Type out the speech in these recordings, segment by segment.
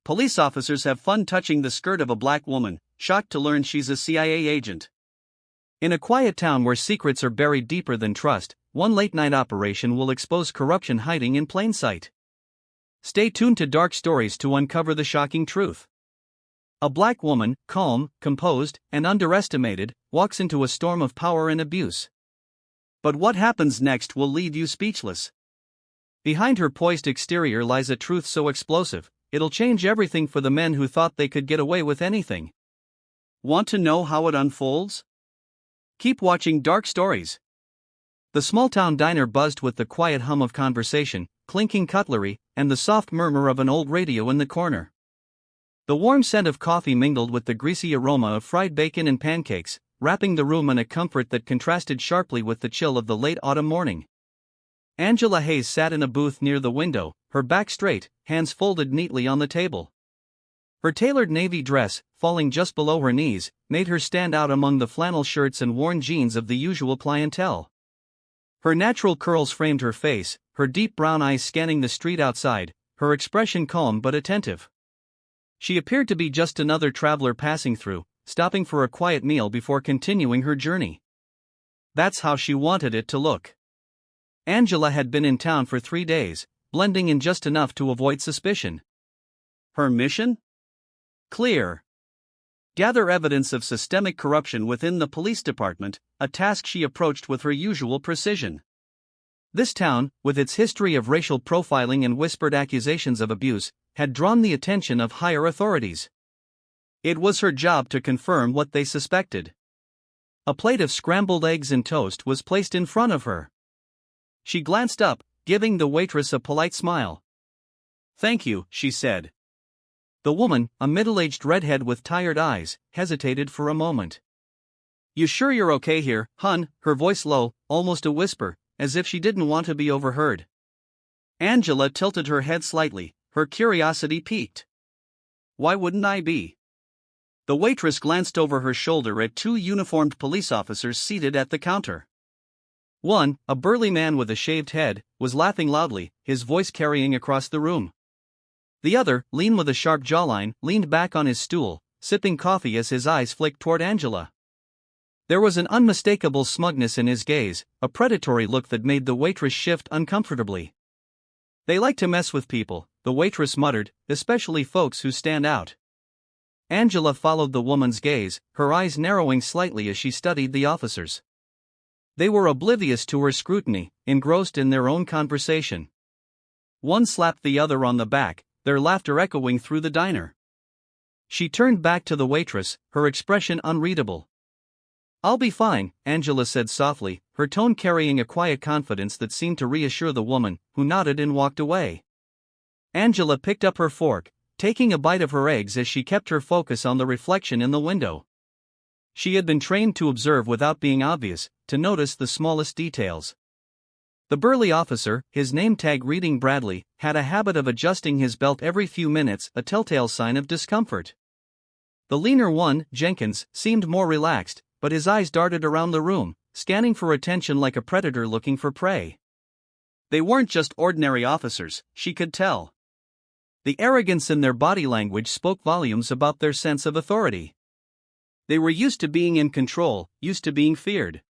Police officers have fun touching the skirt of a black woman, shocked to learn she's a CIA agent. In a quiet town where secrets are buried deeper than trust, one late-night operation will expose corruption hiding in plain sight. Stay tuned to Dark Stories to uncover the shocking truth. A black woman, calm, composed, and underestimated, walks into a storm of power and abuse. But what happens next will leave you speechless. Behind her poised exterior lies a truth so explosive, it'll change everything for the men who thought they could get away with anything. Want to know how it unfolds? Keep watching Dark Stories. The small-town diner buzzed with the quiet hum of conversation, clinking cutlery, and the soft murmur of an old radio in the corner. The warm scent of coffee mingled with the greasy aroma of fried bacon and pancakes, wrapping the room in a comfort that contrasted sharply with the chill of the late autumn morning. Angela Hayes sat in a booth near the window, her back straight, hands folded neatly on the table. Her tailored navy dress, falling just below her knees, made her stand out among the flannel shirts and worn jeans of the usual clientele. Her natural curls framed her face, her deep brown eyes scanning the street outside, her expression calm but attentive. She appeared to be just another traveler passing through, stopping for a quiet meal before continuing her journey. That's how she wanted it to look. Angela had been in town for 3 days, blending in just enough to avoid suspicion. Her mission? Clear. Gather evidence of systemic corruption within the police department, a task she approached with her usual precision. This town, with its history of racial profiling and whispered accusations of abuse, had drawn the attention of higher authorities. It was her job to confirm what they suspected. A plate of scrambled eggs and toast was placed in front of her. She glanced up, giving the waitress a polite smile. "Thank you," she said. The woman, a middle-aged redhead with tired eyes, hesitated for a moment. "You sure you're okay here, hun?" her voice low, almost a whisper, as if she didn't want to be overheard. Angela tilted her head slightly, her curiosity piqued. "Why wouldn't I be?" The waitress glanced over her shoulder at 2 uniformed police officers seated at the counter. One, a burly man with a shaved head, was laughing loudly, his voice carrying across the room. The other, lean with a sharp jawline, leaned back on his stool, sipping coffee as his eyes flicked toward Angela. There was an unmistakable smugness in his gaze, a predatory look that made the waitress shift uncomfortably. "They like to mess with people," the waitress muttered, "especially folks who stand out." Angela followed the woman's gaze, her eyes narrowing slightly as she studied the officers. They were oblivious to her scrutiny, engrossed in their own conversation. One slapped the other on the back, their laughter echoing through the diner. She turned back to the waitress, her expression unreadable. "I'll be fine," Angela said softly, her tone carrying a quiet confidence that seemed to reassure the woman, who nodded and walked away. Angela picked up her fork, taking a bite of her eggs as she kept her focus on the reflection in the window. She had been trained to observe without being obvious, to notice the smallest details. The burly officer, his name tag reading Bradley, had a habit of adjusting his belt every few minutes, a telltale sign of discomfort. The leaner one, Jenkins, seemed more relaxed, but his eyes darted around the room, scanning for attention like a predator looking for prey. They weren't just ordinary officers, she could tell. The arrogance in their body language spoke volumes about their sense of authority. They were used to being in control, used to being feared.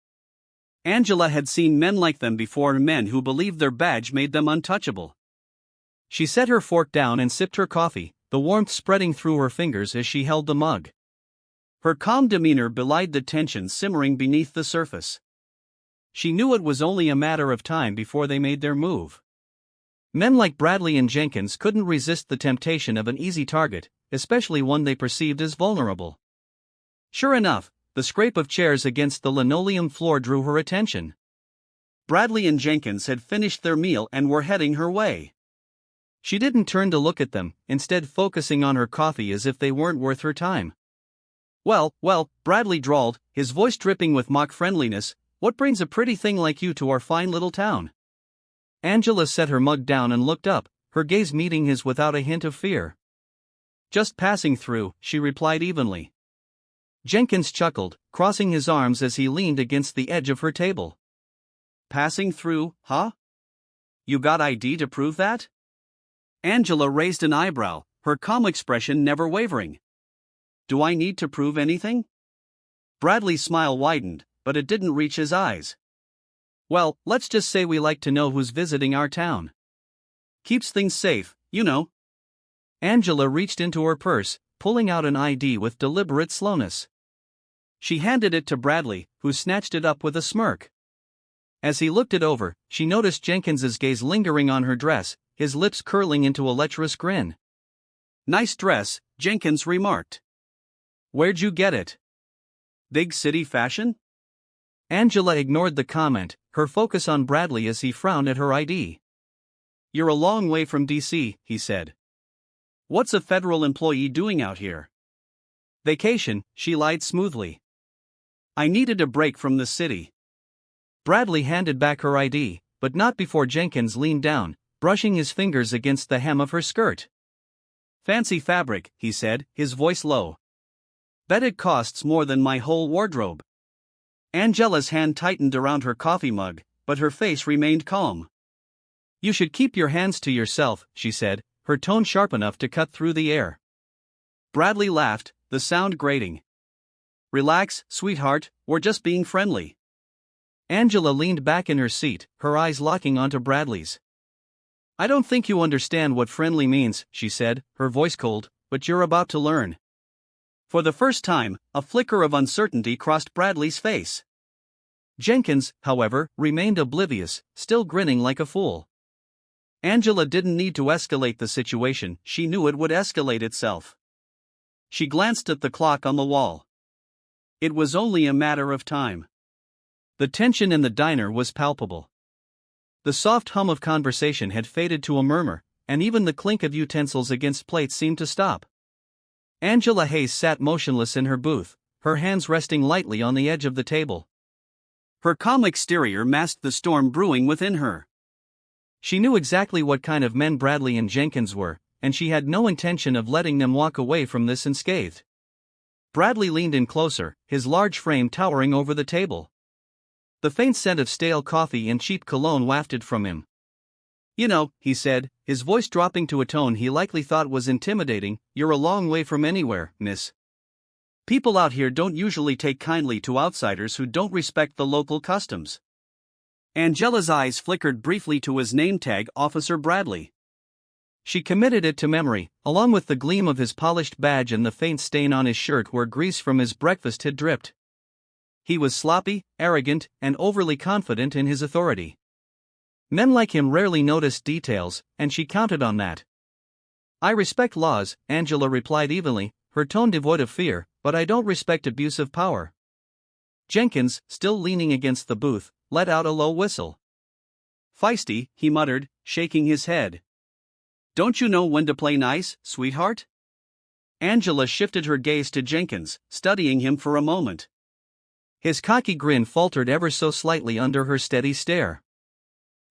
Angela had seen men like them before, men who believed their badge made them untouchable. She set her fork down and sipped her coffee, the warmth spreading through her fingers as she held the mug. Her calm demeanor belied the tension simmering beneath the surface. She knew it was only a matter of time before they made their move. Men like Bradley and Jenkins couldn't resist the temptation of an easy target, especially one they perceived as vulnerable. Sure enough, the scrape of chairs against the linoleum floor drew her attention. Bradley and Jenkins had finished their meal and were heading her way. She didn't turn to look at them, instead focusing on her coffee as if they weren't worth her time. Well, Bradley drawled, his voice dripping with mock friendliness, "What brings a pretty thing like you to our fine little town?" Angela set her mug down and looked up, her gaze meeting his without a hint of fear. "Just passing through," she replied evenly. Jenkins chuckled, crossing his arms as he leaned against the edge of her table. "Passing through, huh? You got ID to prove that?" Angela raised an eyebrow, her calm expression never wavering. Do I need to prove anything? Bradley's smile widened, but it didn't reach his eyes. Well, let's just say we like to know who's visiting our town. Keeps things safe, you know. Angela reached into her purse, pulling out an ID with deliberate slowness. She handed it to Bradley, who snatched it up with a smirk. As he looked it over, she noticed Jenkins's gaze lingering on her dress, his lips curling into a lecherous grin. Nice dress, Jenkins remarked. Where'd you get it? Big city fashion? Angela ignored the comment, her focus on Bradley as he frowned at her ID. You're a long way from DC, he said. What's a federal employee doing out here? Vacation, she lied smoothly. I needed a break from the city. Bradley handed back her ID, but not before Jenkins leaned down, brushing his fingers against the hem of her skirt. Fancy fabric, he said, his voice low. Bet it costs more than my whole wardrobe. Angela's hand tightened around her coffee mug, but her face remained calm. You should keep your hands to yourself, she said, her tone sharp enough to cut through the air. Bradley laughed, the sound grating. Relax, sweetheart, we're just being friendly. Angela leaned back in her seat, her eyes locking onto Bradley's. I don't think you understand what friendly means, she said, her voice cold, but you're about to learn. For the first time, a flicker of uncertainty crossed Bradley's face. Jenkins, however, remained oblivious, still grinning like a fool. Angela didn't need to escalate the situation, she knew it would escalate itself. She glanced at the clock on the wall. It was only a matter of time. The tension in the diner was palpable. The soft hum of conversation had faded to a murmur, and even the clink of utensils against plates seemed to stop. Angela Hayes sat motionless in her booth, her hands resting lightly on the edge of the table. Her calm exterior masked the storm brewing within her. She knew exactly what kind of men Bradley and Jenkins were, and she had no intention of letting them walk away from this unscathed. Bradley leaned in closer, his large frame towering over the table. The faint scent of stale coffee and cheap cologne wafted from him. You know, he said, his voice dropping to a tone he likely thought was intimidating, you're a long way from anywhere, miss. People out here don't usually take kindly to outsiders who don't respect the local customs. Angela's eyes flickered briefly to his name tag, Officer Bradley. She committed it to memory, along with the gleam of his polished badge and the faint stain on his shirt where grease from his breakfast had dripped. He was sloppy, arrogant, and overly confident in his authority. Men like him rarely noticed details, and she counted on that. I respect laws, Angela replied evenly, her tone devoid of fear, but I don't respect abuse of power. Jenkins, still leaning against the booth, let out a low whistle. Feisty, he muttered, shaking his head. Don't you know when to play nice, sweetheart? Angela shifted her gaze to Jenkins, studying him for a moment. His cocky grin faltered ever so slightly under her steady stare.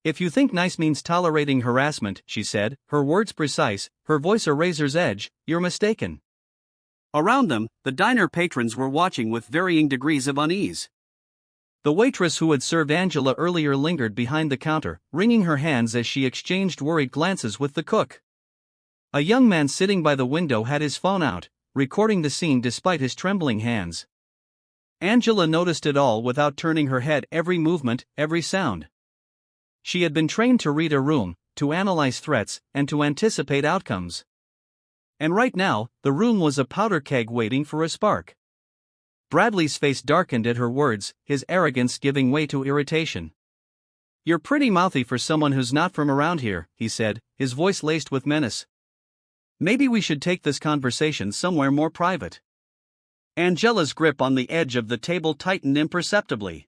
If you think nice means tolerating harassment, she said, her words precise, her voice a razor's edge, you're mistaken. Around them, the diner patrons were watching with varying degrees of unease. The waitress who had served Angela earlier lingered behind the counter, wringing her hands as she exchanged worried glances with the cook. A young man sitting by the window had his phone out, recording the scene despite his trembling hands. Angela noticed it all without turning her head, every movement, every sound. She had been trained to read a room, to analyze threats, and to anticipate outcomes. And right now, the room was a powder keg waiting for a spark. Bradley's face darkened at her words, his arrogance giving way to irritation. You're pretty mouthy for someone who's not from around here, he said, his voice laced with menace. Maybe we should take this conversation somewhere more private. Angela's grip on the edge of the table tightened imperceptibly.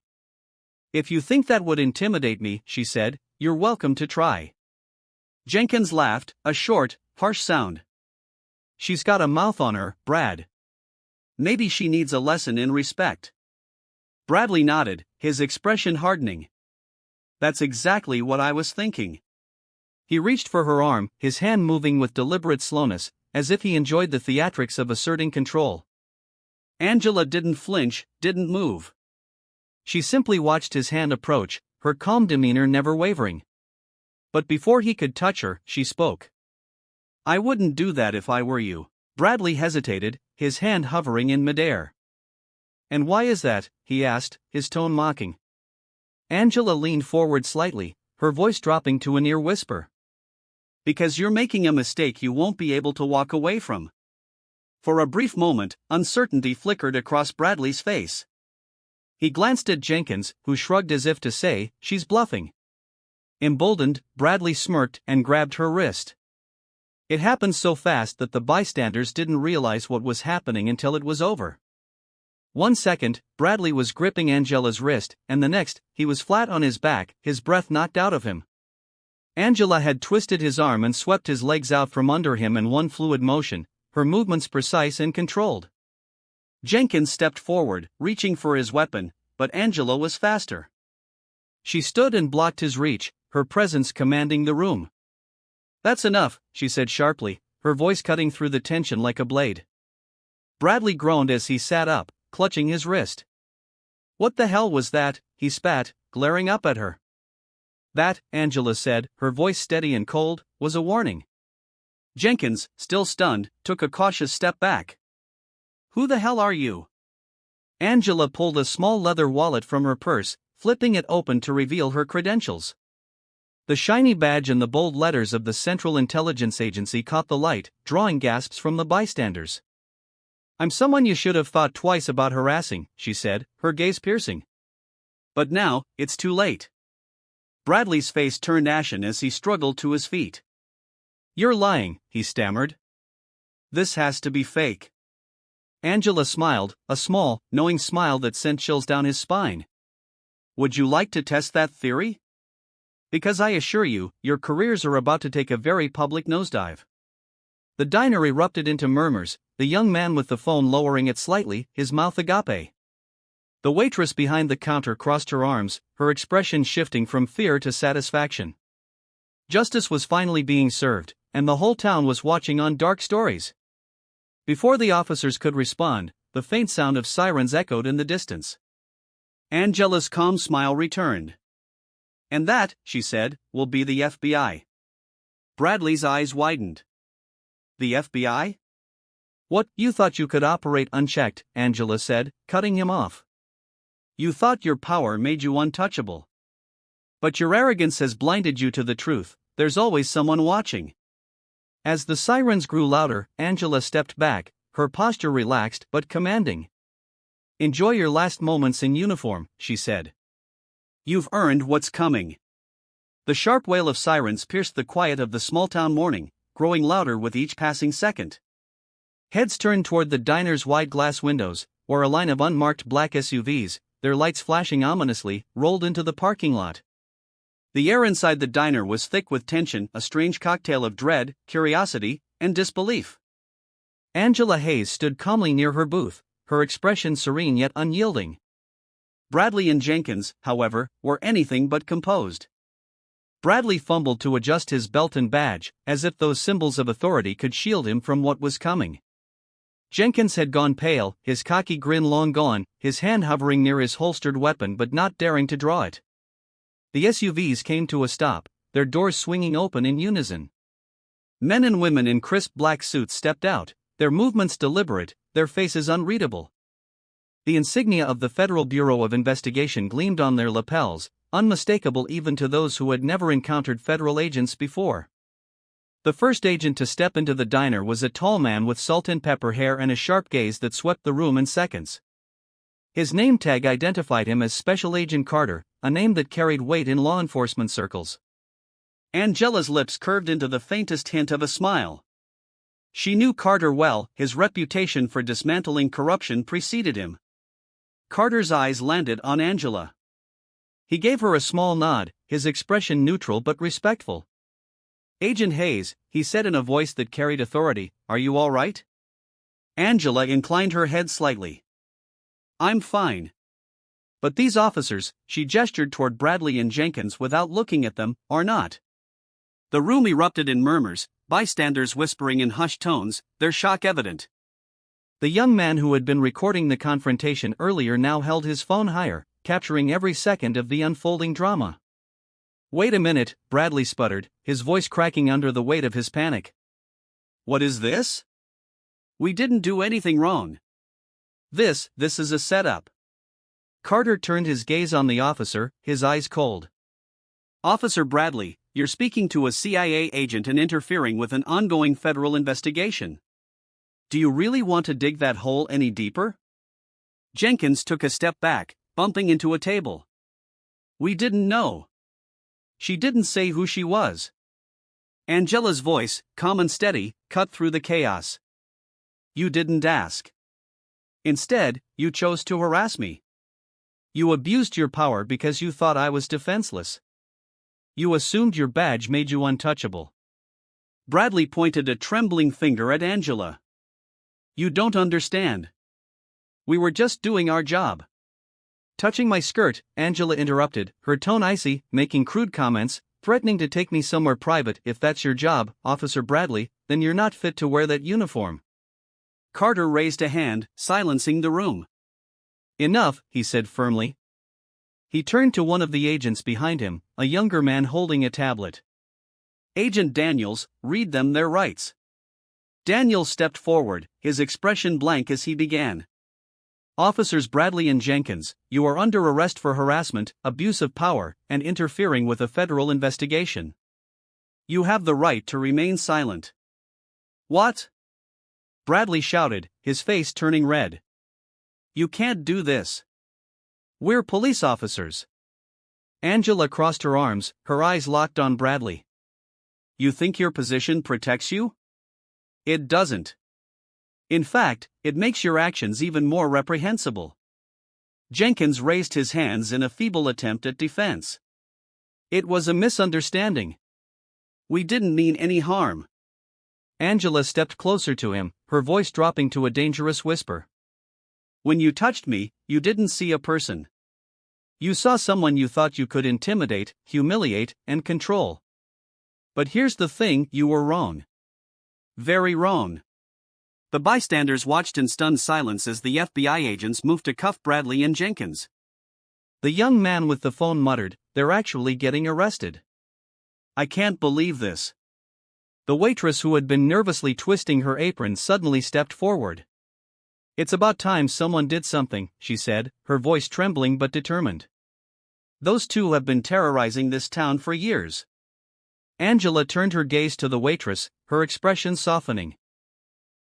If you think that would intimidate me, she said, you're welcome to try. Jenkins laughed, a short, harsh sound. She's got a mouth on her, Brad. Maybe she needs a lesson in respect. Bradley nodded, his expression hardening. That's exactly what I was thinking. He reached for her arm, his hand moving with deliberate slowness, as if he enjoyed the theatrics of asserting control. Angela didn't flinch, didn't move. She simply watched his hand approach, her calm demeanor never wavering. But before he could touch her, she spoke. I wouldn't do that if I were you. Bradley hesitated, his hand hovering in midair. And why is that? He asked, his tone mocking. Angela leaned forward slightly, her voice dropping to a near whisper. Because you're making a mistake you won't be able to walk away from. For a brief moment, uncertainty flickered across Bradley's face. He glanced at Jenkins, who shrugged as if to say, she's bluffing. Emboldened, Bradley smirked and grabbed her wrist. It happened so fast that the bystanders didn't realize what was happening until it was over. 1 second, Bradley was gripping Angela's wrist, and the next, he was flat on his back, his breath knocked out of him. Angela had twisted his arm and swept his legs out from under him in one fluid motion, her movements precise and controlled. Jenkins stepped forward, reaching for his weapon, but Angela was faster. She stood and blocked his reach, her presence commanding the room. That's enough, she said sharply, her voice cutting through the tension like a blade. Bradley groaned as he sat up, clutching his wrist. What the hell was that? He spat, glaring up at her. That, Angela said, her voice steady and cold, was a warning. Jenkins, still stunned, took a cautious step back. Who the hell are you? Angela pulled a small leather wallet from her purse, flipping it open to reveal her credentials. The shiny badge and the bold letters of the Central Intelligence Agency caught the light, drawing gasps from the bystanders. I'm someone you should have thought twice about harassing, she said, her gaze piercing. But now, it's too late. Bradley's face turned ashen as he struggled to his feet. You're lying, he stammered. This has to be fake. Angela smiled, a small, knowing smile that sent chills down his spine. Would you like to test that theory? Because I assure you, your careers are about to take a very public nosedive. The diner erupted into murmurs, the young man with the phone lowering it slightly, his mouth agape. The waitress behind the counter crossed her arms, her expression shifting from fear to satisfaction. Justice was finally being served, and the whole town was watching on Dark Stories. Before the officers could respond, the faint sound of sirens echoed in the distance. Angela's calm smile returned. And that, she said, will be the FBI. Bradley's eyes widened. The FBI? What, you thought you could operate unchecked, Angela said, cutting him off. You thought your power made you untouchable. But your arrogance has blinded you to the truth, there's always someone watching. As the sirens grew louder, Angela stepped back, her posture relaxed but commanding. Enjoy your last moments in uniform, she said. You've earned what's coming. The sharp wail of sirens pierced the quiet of the small-town morning, growing louder with each passing second. Heads turned toward the diner's wide glass windows, where a line of unmarked black SUVs, their lights flashing ominously, rolled into the parking lot. The air inside the diner was thick with tension, a strange cocktail of dread, curiosity, and disbelief. Angela Hayes stood calmly near her booth, her expression serene yet unyielding. Bradley and Jenkins, however, were anything but composed. Bradley fumbled to adjust his belt and badge, as if those symbols of authority could shield him from what was coming. Jenkins had gone pale, his cocky grin long gone, his hand hovering near his holstered weapon but not daring to draw it. The SUVs came to a stop, their doors swinging open in unison. Men and women in crisp black suits stepped out, their movements deliberate, their faces unreadable. The insignia of the Federal Bureau of Investigation gleamed on their lapels, unmistakable even to those who had never encountered federal agents before. The first agent to step into the diner was a tall man with salt and pepper hair and a sharp gaze that swept the room in seconds. His name tag identified him as Special Agent Carter, a name that carried weight in law enforcement circles. Angela's lips curved into the faintest hint of a smile. She knew Carter well, his reputation for dismantling corruption preceded him. Carter's eyes landed on Angela. He gave her a small nod, his expression neutral but respectful. Agent Hayes, he said in a voice that carried authority, are you all right? Angela inclined her head slightly. I'm fine. But these officers, she gestured toward Bradley and Jenkins without looking at them, are not. The room erupted in murmurs, bystanders whispering in hushed tones, their shock evident. The young man who had been recording the confrontation earlier now held his phone higher, capturing every second of the unfolding drama. Wait a minute, Bradley sputtered, his voice cracking under the weight of his panic. What is this? We didn't do anything wrong. This is a setup. Carter turned his gaze on the officer, his eyes cold. Officer Bradley, you're speaking to a CIA agent and interfering with an ongoing federal investigation. Do you really want to dig that hole any deeper? Jenkins took a step back, bumping into a table. We didn't know. She didn't say who she was. Angela's voice, calm and steady, cut through the chaos. You didn't ask. Instead, you chose to harass me. You abused your power because you thought I was defenseless. You assumed your badge made you untouchable. Bradley pointed a trembling finger at Angela. You don't understand. We were just doing our job. Touching my skirt, Angela interrupted, her tone icy, making crude comments, threatening to take me somewhere private. If that's your job, Officer Bradley, then you're not fit to wear that uniform. Carter raised a hand, silencing the room. Enough, he said firmly. He turned to one of the agents behind him, a younger man holding a tablet. Agent Daniels, read them their rights. Daniels stepped forward, his expression blank as he began. Officers Bradley and Jenkins, you are under arrest for harassment, abuse of power, and interfering with a federal investigation. You have the right to remain silent. What? Bradley shouted, his face turning red. You can't do this. We're police officers. Angela crossed her arms, her eyes locked on Bradley. You think your position protects you? It doesn't. In fact, it makes your actions even more reprehensible. Jenkins raised his hands in a feeble attempt at defense. It was a misunderstanding. We didn't mean any harm. Angela stepped closer to him, her voice dropping to a dangerous whisper. When you touched me, you didn't see a person. You saw someone you thought you could intimidate, humiliate, and control. But here's the thing, you were wrong. Very wrong. The bystanders watched in stunned silence as the FBI agents moved to cuff Bradley and Jenkins. The young man with the phone muttered, they're actually getting arrested. I can't believe this. The waitress who had been nervously twisting her apron suddenly stepped forward. It's about time someone did something, she said, her voice trembling but determined. Those two have been terrorizing this town for years. Angela turned her gaze to the waitress, her expression softening.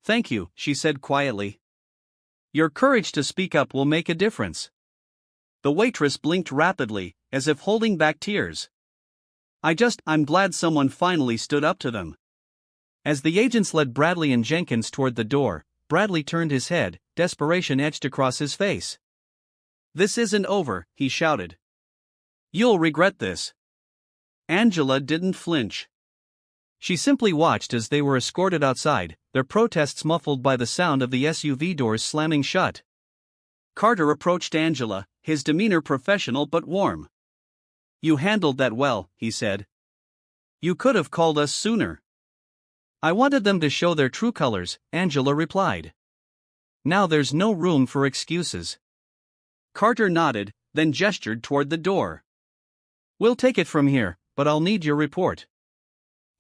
Thank you, she said quietly. Your courage to speak up will make a difference. The waitress blinked rapidly, as if holding back tears. I'm glad someone finally stood up to them. As the agents led Bradley and Jenkins toward the door, Bradley turned his head, desperation etched across his face. This isn't over, he shouted. You'll regret this. Angela didn't flinch. She simply watched as they were escorted outside, their protests muffled by the sound of the SUV doors slamming shut. Carter approached Angela, his demeanor professional but warm. You handled that well, he said. You could have called us sooner. I wanted them to show their true colors, Angela replied. Now there's no room for excuses. Carter nodded, then gestured toward the door. We'll take it from here, but I'll need your report.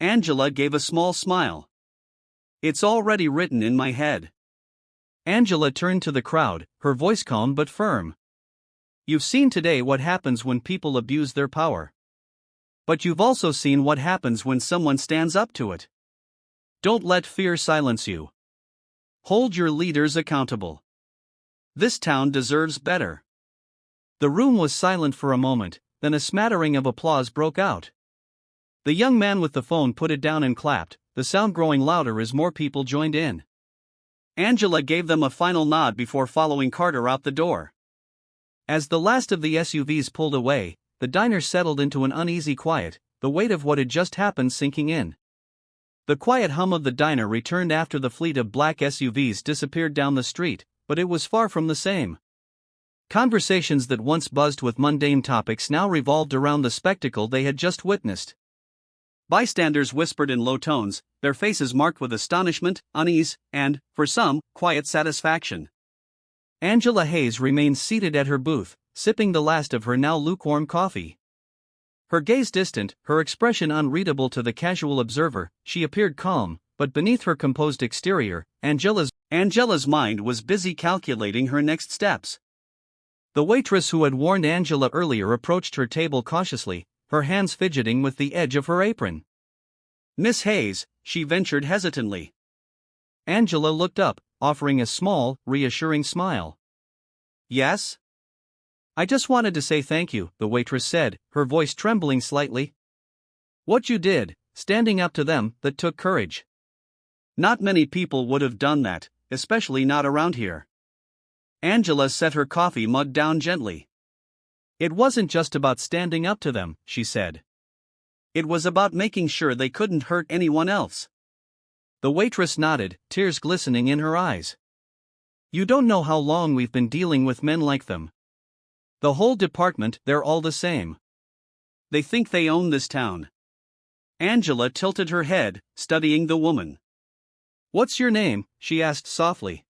Angela gave a small smile. It's already written in my head. Angela turned to the crowd, her voice calm but firm. You've seen today what happens when people abuse their power. But you've also seen what happens when someone stands up to it. Don't let fear silence you. Hold your leaders accountable. This town deserves better. The room was silent for a moment, then a smattering of applause broke out. The young man with the phone put it down and clapped, the sound growing louder as more people joined in. Angela gave them a final nod before following Carter out the door. As the last of the SUVs pulled away, the diner settled into an uneasy quiet, the weight of what had just happened sinking in. The quiet hum of the diner returned after the fleet of black SUVs disappeared down the street, but it was far from the same. Conversations that once buzzed with mundane topics now revolved around the spectacle they had just witnessed. Bystanders whispered in low tones, their faces marked with astonishment, unease, and, for some, quiet satisfaction. Angela Hayes remained seated at her booth, sipping the last of her now lukewarm coffee. Her gaze distant, her expression unreadable to the casual observer, she appeared calm, but beneath her composed exterior, Angela's mind was busy calculating her next steps. The waitress who had warned Angela earlier approached her table cautiously, her hands fidgeting with the edge of her apron. "Miss Hayes," she ventured hesitantly. Angela looked up, offering a small, reassuring smile. "Yes?" "I just wanted to say thank you," the waitress said, her voice trembling slightly. "What you did, standing up to them, that took courage. Not many people would have done that, especially not around here." Angela set her coffee mug down gently. "It wasn't just about standing up to them," she said. "It was about making sure they couldn't hurt anyone else." The waitress nodded, tears glistening in her eyes. "You don't know how long we've been dealing with men like them. The whole department, they're all the same. They think they own this town." Angela tilted her head, studying the woman. "What's your name?" she asked softly.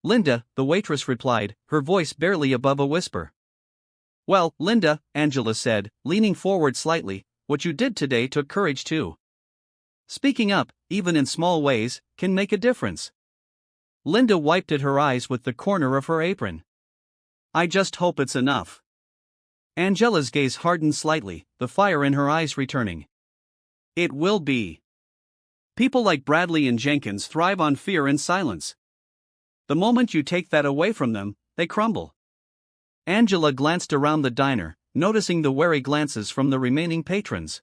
"Linda," the waitress replied, her voice barely above a whisper. "Well, Linda," Angela said, leaning forward slightly, "what you did today took courage too. Speaking up, even in small ways, can make a difference." Linda wiped at her eyes with the corner of her apron. "I just hope it's enough." Angela's gaze hardened slightly, the fire in her eyes returning. "It will be. People like Bradley and Jenkins thrive on fear and silence. The moment you take that away from them, they crumble." Angela glanced around the diner, noticing the wary glances from the remaining patrons.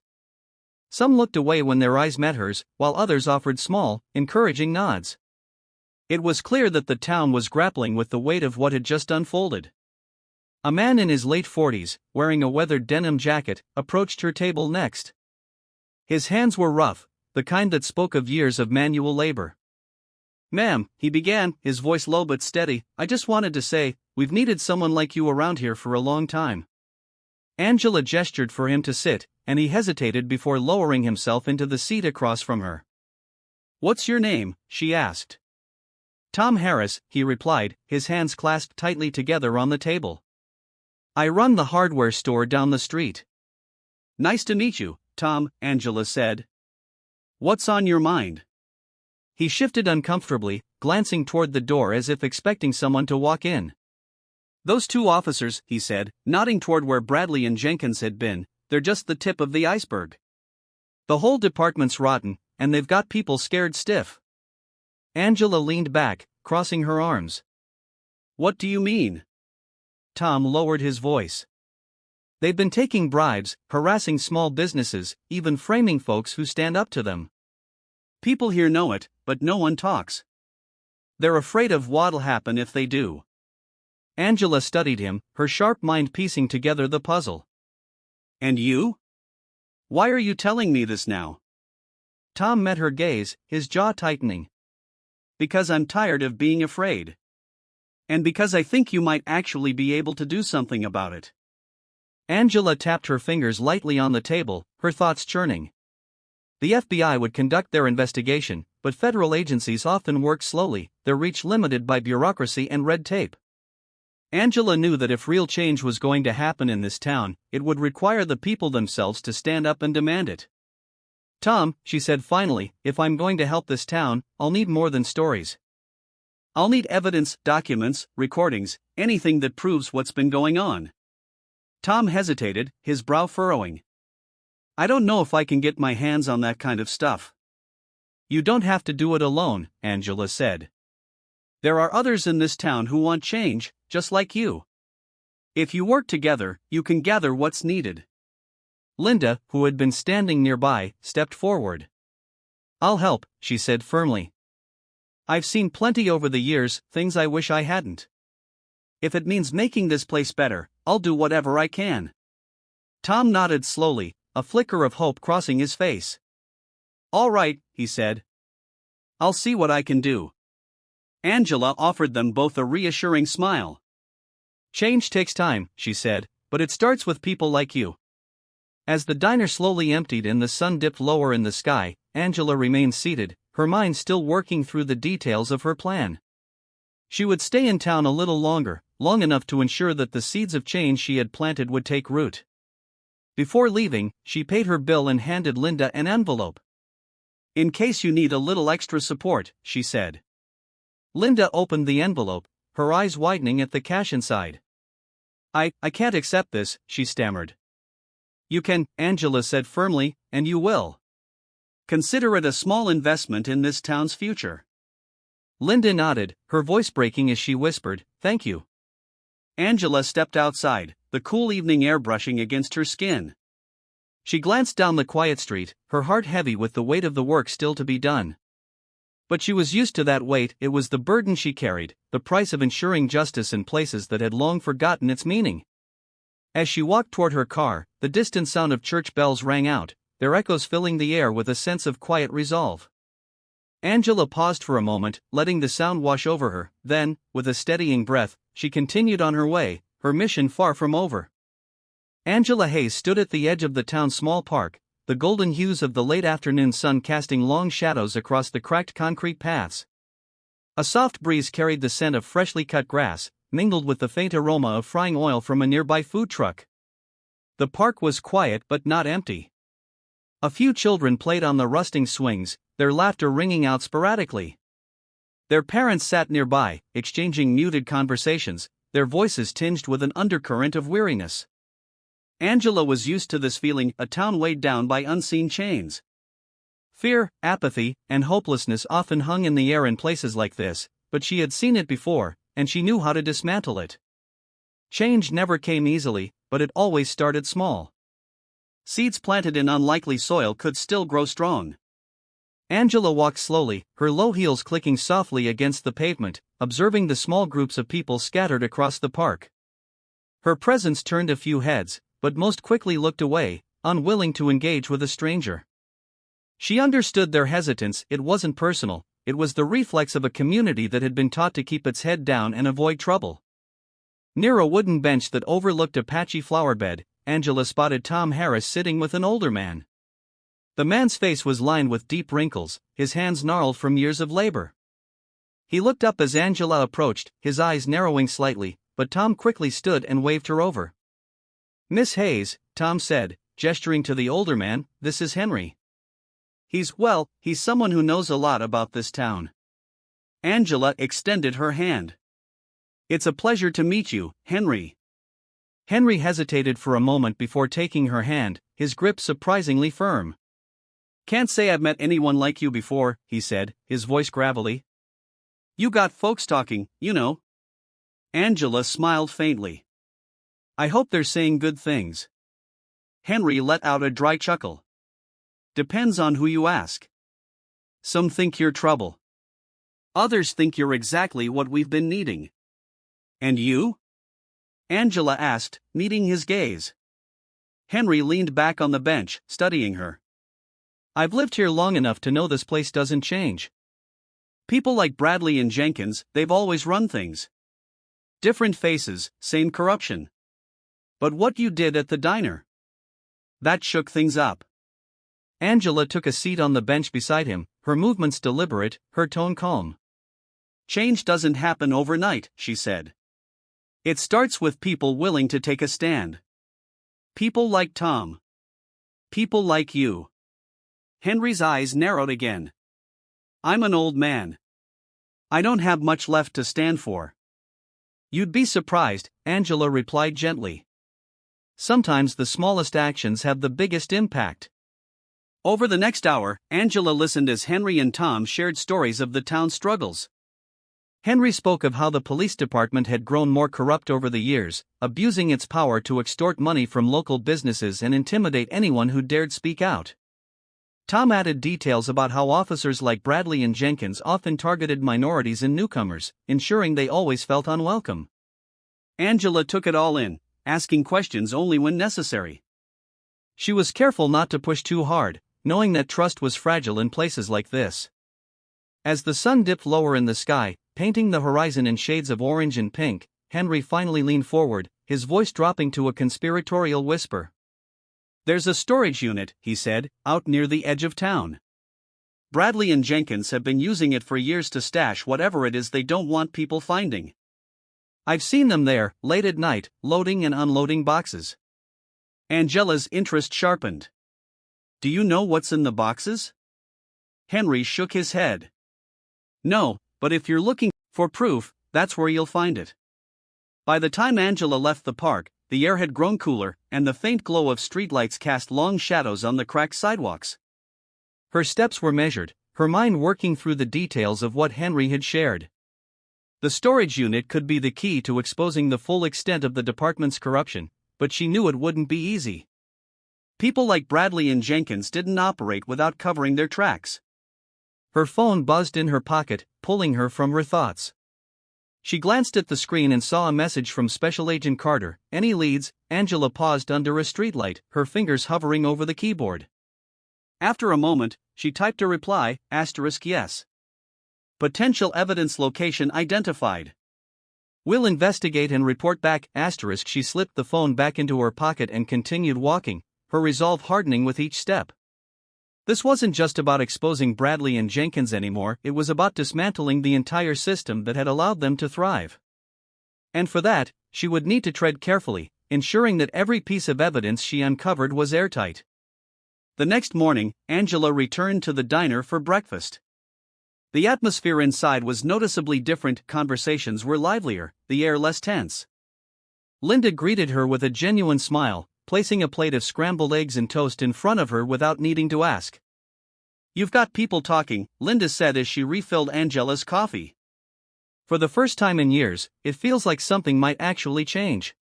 Some looked away when their eyes met hers, while others offered small, encouraging nods. It was clear that the town was grappling with the weight of what had just unfolded. A man in his late 40s, wearing a weathered denim jacket, approached her table next. His hands were rough, the kind that spoke of years of manual labor. "Ma'am," he began, his voice low but steady, "I just wanted to say, we've needed someone like you around here for a long time." Angela gestured for him to sit, and he hesitated before lowering himself into the seat across from her. "What's your name?" she asked. "Tom Harris," he replied, his hands clasped tightly together on the table. "I run the hardware store down the street." "Nice to meet you, Tom," Angela said. "What's on your mind?" He shifted uncomfortably, glancing toward the door as if expecting someone to walk in. "Those two officers," he said, nodding toward where Bradley and Jenkins had been, "they're just the tip of the iceberg. The whole department's rotten, and they've got people scared stiff." Angela leaned back, crossing her arms. "What do you mean?" Tom lowered his voice. "They've been taking bribes, harassing small businesses, even framing folks who stand up to them. People here know it, but no one talks. They're afraid of what'll happen if they do." Angela studied him, her sharp mind piecing together the puzzle. "And you? Why are you telling me this now?" Tom met her gaze, his jaw tightening. "Because I'm tired of being afraid. And because I think you might actually be able to do something about it." Angela tapped her fingers lightly on the table, her thoughts churning. The FBI would conduct their investigation, but federal agencies often work slowly, their reach limited by bureaucracy and red tape. Angela knew that if real change was going to happen in this town, it would require the people themselves to stand up and demand it. "Tom," she said finally, "if I'm going to help this town, I'll need more than stories. I'll need evidence, documents, recordings, anything that proves what's been going on." Tom hesitated, his brow furrowing. "I don't know if I can get my hands on that kind of stuff." "You don't have to do it alone," Angela said. "There are others in this town who want change, just like you. If you work together, you can gather what's needed." Linda, who had been standing nearby, stepped forward. "I'll help," she said firmly. "I've seen plenty over the years, things I wish I hadn't. If it means making this place better, I'll do whatever I can." Tom nodded slowly, a flicker of hope crossing his face. "All right," he said. "I'll see what I can do." Angela offered them both a reassuring smile. "Change takes time," she said, "but it starts with people like you." As the diner slowly emptied and the sun dipped lower in the sky, Angela remained seated, her mind still working through the details of her plan. She would stay in town a little longer, long enough to ensure that the seeds of change she had planted would take root. Before leaving, she paid her bill and handed Linda an envelope. In case you need a little extra support, she said. Linda opened the envelope, her eyes widening at the cash inside. I can't accept this, she stammered. You can, Angela said firmly, and you will. Consider it a small investment in this town's future. Linda nodded, her voice breaking as she whispered, thank you. Angela stepped outside, the cool evening air brushing against her skin. She glanced down the quiet street, her heart heavy with the weight of the work still to be done. But she was used to that weight, it was the burden she carried, the price of ensuring justice in places that had long forgotten its meaning. As she walked toward her car, the distant sound of church bells rang out, their echoes filling the air with a sense of quiet resolve. Angela paused for a moment, letting the sound wash over her, then, with a steadying breath, she continued on her way, her mission far from over. Angela Hayes stood at the edge of the town's small park, the golden hues of the late afternoon sun casting long shadows across the cracked concrete paths. A soft breeze carried the scent of freshly cut grass, mingled with the faint aroma of frying oil from a nearby food truck. The park was quiet but not empty. A few children played on the rusting swings, their laughter ringing out sporadically. Their parents sat nearby, exchanging muted conversations, their voices tinged with an undercurrent of weariness. Angela was used to this feeling, a town weighed down by unseen chains. Fear, apathy, and hopelessness often hung in the air in places like this, but she had seen it before, and she knew how to dismantle it. Change never came easily, but it always started small. Seeds planted in unlikely soil could still grow strong. Angela walked slowly, her low heels clicking softly against the pavement, observing the small groups of people scattered across the park. Her presence turned a few heads, but most quickly looked away, unwilling to engage with a stranger. She understood their hesitance, it wasn't personal, it was the reflex of a community that had been taught to keep its head down and avoid trouble. Near a wooden bench that overlooked a patchy flower bed, Angela spotted Tom Harris sitting with an older man. The man's face was lined with deep wrinkles, his hands gnarled from years of labor. He looked up as Angela approached, his eyes narrowing slightly, but Tom quickly stood and waved her over. Miss Hayes, Tom said, gesturing to the older man, this is Henry. He's someone who knows a lot about this town. Angela extended her hand. It's a pleasure to meet you, Henry. Henry hesitated for a moment before taking her hand, his grip surprisingly firm. Can't say I've met anyone like you before, he said, his voice gravelly. You got folks talking, you know. Angela smiled faintly. I hope they're saying good things. Henry let out a dry chuckle. Depends on who you ask. Some think you're trouble. Others think you're exactly what we've been needing. And you? Angela asked, meeting his gaze. Henry leaned back on the bench, studying her. I've lived here long enough to know this place doesn't change. People like Bradley and Jenkins, they've always run things. Different faces, same corruption. But what you did at the diner? That shook things up. Angela took a seat on the bench beside him, her movements deliberate, her tone calm. Change doesn't happen overnight, she said. It starts with people willing to take a stand. People like Tom. People like you. Henry's eyes narrowed again. I'm an old man. I don't have much left to stand for. You'd be surprised, Angela replied gently. Sometimes the smallest actions have the biggest impact. Over the next hour, Angela listened as Henry and Tom shared stories of the town's struggles. Henry spoke of how the police department had grown more corrupt over the years, abusing its power to extort money from local businesses and intimidate anyone who dared speak out. Tom added details about how officers like Bradley and Jenkins often targeted minorities and newcomers, ensuring they always felt unwelcome. Angela took it all in, asking questions only when necessary. She was careful not to push too hard, knowing that trust was fragile in places like this. As the sun dipped lower in the sky, painting the horizon in shades of orange and pink, Henry finally leaned forward, his voice dropping to a conspiratorial whisper. There's a storage unit, he said, out near the edge of town. Bradley and Jenkins have been using it for years to stash whatever it is they don't want people finding. I've seen them there, late at night, loading and unloading boxes. Angela's interest sharpened. Do you know what's in the boxes? Henry shook his head. No, but if you're looking for proof, that's where you'll find it. By the time Angela left the park, the air had grown cooler, and the faint glow of streetlights cast long shadows on the cracked sidewalks. Her steps were measured, her mind working through the details of what Henry had shared. The storage unit could be the key to exposing the full extent of the department's corruption, but she knew it wouldn't be easy. People like Bradley and Jenkins didn't operate without covering their tracks. Her phone buzzed in her pocket, pulling her from her thoughts. She glanced at the screen and saw a message from Special Agent Carter. Any leads? Angela paused under a streetlight, her fingers hovering over the keyboard. After a moment, she typed a reply, *yes. Potential evidence location identified. We'll investigate and report back, *. She slipped the phone back into her pocket and continued walking, her resolve hardening with each step. This wasn't just about exposing Bradley and Jenkins anymore, it was about dismantling the entire system that had allowed them to thrive. And for that, she would need to tread carefully, ensuring that every piece of evidence she uncovered was airtight. The next morning, Angela returned to the diner for breakfast. The atmosphere inside was noticeably different, conversations were livelier, the air less tense. Linda greeted her with a genuine smile, placing a plate of scrambled eggs and toast in front of her without needing to ask. "You've got people talking," Linda said as she refilled Angela's coffee. "For the first time in years, it feels like something might actually change."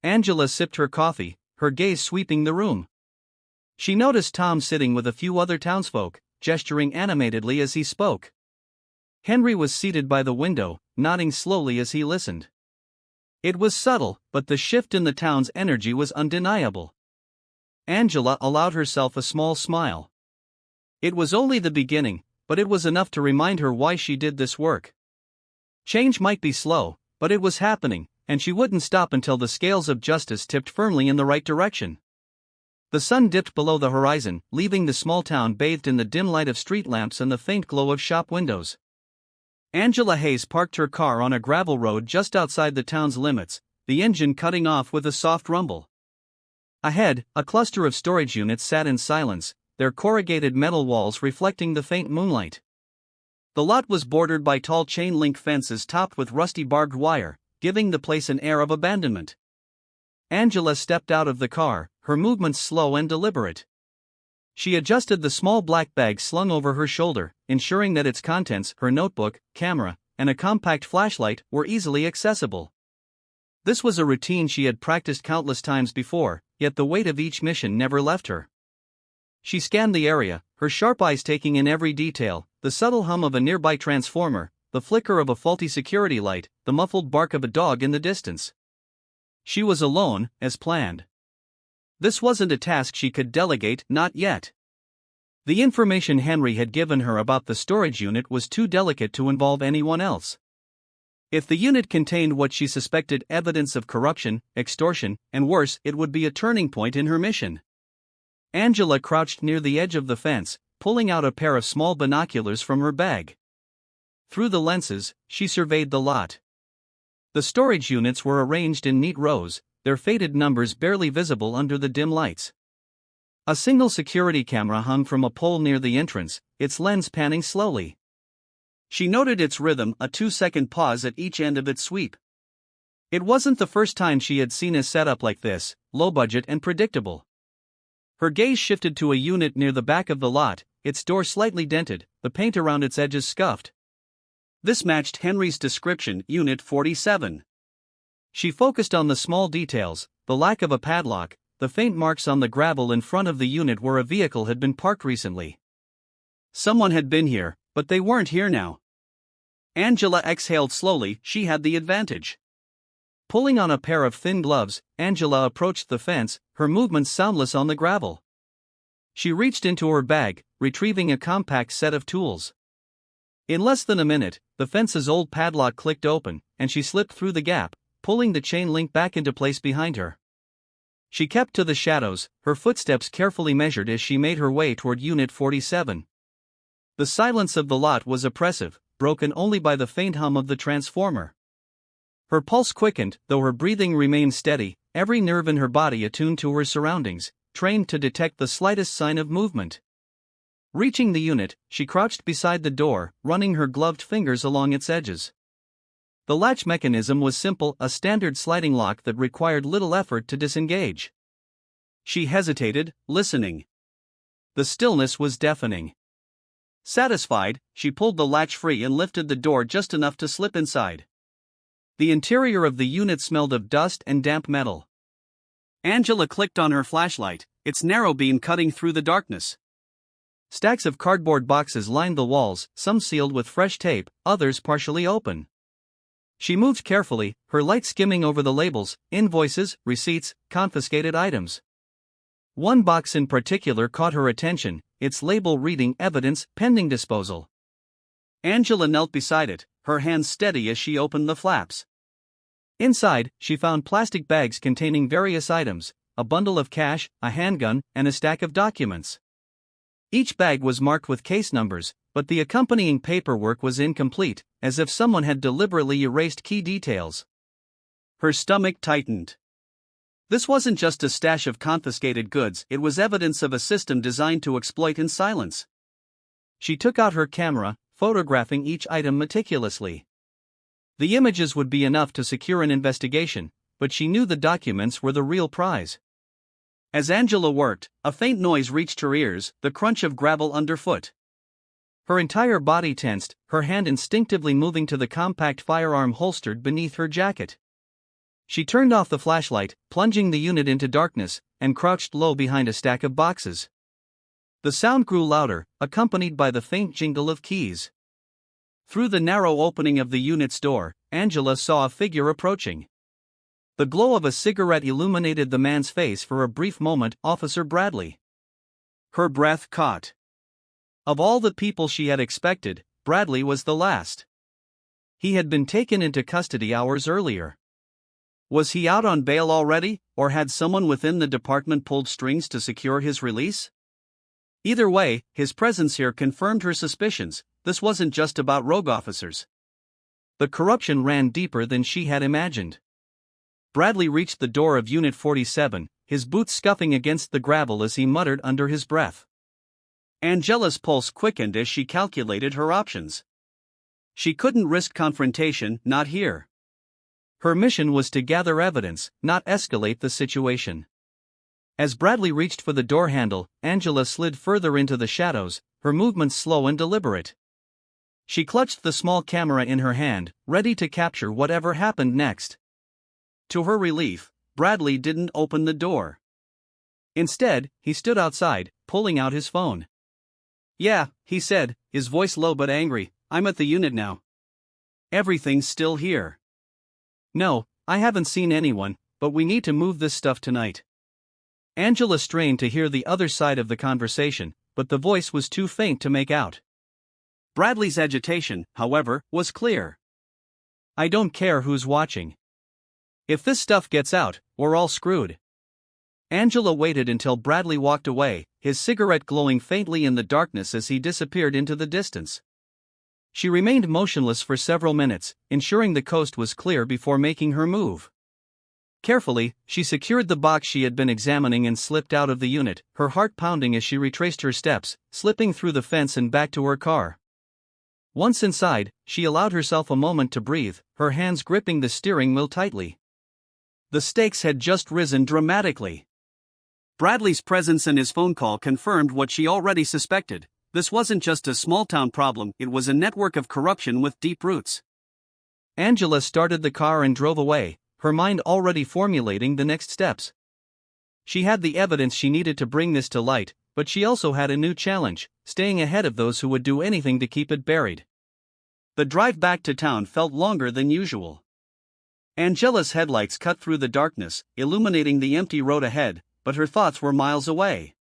Angela sipped her coffee, her gaze sweeping the room. She noticed Tom sitting with a few other townsfolk, gesturing animatedly as he spoke. Henry was seated by the window, nodding slowly as he listened. It was subtle, but the shift in the town's energy was undeniable. Angela allowed herself a small smile. It was only the beginning, but it was enough to remind her why she did this work. Change might be slow, but it was happening, and she wouldn't stop until the scales of justice tipped firmly in the right direction. The sun dipped below the horizon, leaving the small town bathed in the dim light of street lamps and the faint glow of shop windows. Angela Hayes parked her car on a gravel road just outside the town's limits, the engine cutting off with a soft rumble. Ahead, a cluster of storage units sat in silence, their corrugated metal walls reflecting the faint moonlight. The lot was bordered by tall chain-link fences topped with rusty barbed wire, giving the place an air of abandonment. Angela stepped out of the car, her movements slow and deliberate. She adjusted the small black bag slung over her shoulder, ensuring that its contents, her notebook, camera, and a compact flashlight, were easily accessible. This was a routine she had practiced countless times before, yet the weight of each mission never left her. She scanned the area, her sharp eyes taking in every detail, the subtle hum of a nearby transformer, the flicker of a faulty security light, the muffled bark of a dog in the distance. She was alone, as planned. This wasn't a task she could delegate, not yet. The information Henry had given her about the storage unit was too delicate to involve anyone else. If the unit contained what she suspected, evidence of corruption, extortion, and worse, it would be a turning point in her mission. Angela crouched near the edge of the fence, pulling out a pair of small binoculars from her bag. Through the lenses, she surveyed the lot. The storage units were arranged in neat rows, their faded numbers barely visible under the dim lights. A single security camera hung from a pole near the entrance, its lens panning slowly. She noted its rhythm, a 2-second pause at each end of its sweep. It wasn't the first time she had seen a setup like this, low budget and predictable. Her gaze shifted to a unit near the back of the lot, its door slightly dented, the paint around its edges scuffed. This matched Henry's description, Unit 47. She focused on the small details, the lack of a padlock, the faint marks on the gravel in front of the unit where a vehicle had been parked recently. Someone had been here, but they weren't here now. Angela exhaled slowly, she had the advantage. Pulling on a pair of thin gloves, Angela approached the fence, her movements soundless on the gravel. She reached into her bag, retrieving a compact set of tools. In less than a minute, the fence's old padlock clicked open, and she slipped through the gap, pulling the chain link back into place behind her. She kept to the shadows, her footsteps carefully measured as she made her way toward Unit 47. The silence of the lot was oppressive, broken only by the faint hum of the transformer. Her pulse quickened, though her breathing remained steady, every nerve in her body attuned to her surroundings, trained to detect the slightest sign of movement. Reaching the unit, she crouched beside the door, running her gloved fingers along its edges. The latch mechanism was simple, a standard sliding lock that required little effort to disengage. She hesitated, listening. The stillness was deafening. Satisfied, she pulled the latch free and lifted the door just enough to slip inside. The interior of the unit smelled of dust and damp metal. Angela clicked on her flashlight, its narrow beam cutting through the darkness. Stacks of cardboard boxes lined the walls, some sealed with fresh tape, others partially open. She moved carefully, her light skimming over the labels, invoices, receipts, confiscated items. One box in particular caught her attention, its label reading evidence pending disposal. Angela knelt beside it, her hands steady as she opened the flaps. Inside, she found plastic bags containing various items, a bundle of cash, a handgun, and a stack of documents. Each bag was marked with case numbers, but the accompanying paperwork was incomplete, as if someone had deliberately erased key details. Her stomach tightened. This wasn't just a stash of confiscated goods, it was evidence of a system designed to exploit in silence. She took out her camera, photographing each item meticulously. The images would be enough to secure an investigation, but she knew the documents were the real prize. As Angela worked, a faint noise reached her ears, the crunch of gravel underfoot. Her entire body tensed, her hand instinctively moving to the compact firearm holstered beneath her jacket. She turned off the flashlight, plunging the unit into darkness, and crouched low behind a stack of boxes. The sound grew louder, accompanied by the faint jingle of keys. Through the narrow opening of the unit's door, Angela saw a figure approaching. The glow of a cigarette illuminated the man's face for a brief moment. Officer Bradley. Her breath caught. Of all the people she had expected, Bradley was the last. He had been taken into custody hours earlier. Was he out on bail already, or had someone within the department pulled strings to secure his release? Either way, his presence here confirmed her suspicions. This wasn't just about rogue officers. The corruption ran deeper than she had imagined. Bradley reached the door of Unit 47, his boots scuffing against the gravel as he muttered under his breath. Angela's pulse quickened as she calculated her options. She couldn't risk confrontation, not here. Her mission was to gather evidence, not escalate the situation. As Bradley reached for the door handle, Angela slid further into the shadows, her movements slow and deliberate. She clutched the small camera in her hand, ready to capture whatever happened next. To her relief, Bradley didn't open the door. Instead, he stood outside, pulling out his phone. "Yeah," he said, his voice low but angry, "I'm at the unit now. Everything's still here." "No, I haven't seen anyone, but we need to move this stuff tonight." Angela strained to hear the other side of the conversation, but the voice was too faint to make out. Bradley's agitation, however, was clear. "I don't care who's watching. If this stuff gets out, we're all screwed." Angela waited until Bradley walked away, his cigarette glowing faintly in the darkness as he disappeared into the distance. She remained motionless for several minutes, ensuring the coast was clear before making her move. Carefully, she secured the box she had been examining and slipped out of the unit, her heart pounding as she retraced her steps, slipping through the fence and back to her car. Once inside, she allowed herself a moment to breathe, her hands gripping the steering wheel tightly. The stakes had just risen dramatically. Bradley's presence and his phone call confirmed what she already suspected. This wasn't just a small-town problem, it was a network of corruption with deep roots. Angela started the car and drove away, her mind already formulating the next steps. She had the evidence she needed to bring this to light, but she also had a new challenge, staying ahead of those who would do anything to keep it buried. The drive back to town felt longer than usual. Angela's headlights cut through the darkness, illuminating the empty road ahead, but her thoughts were miles away.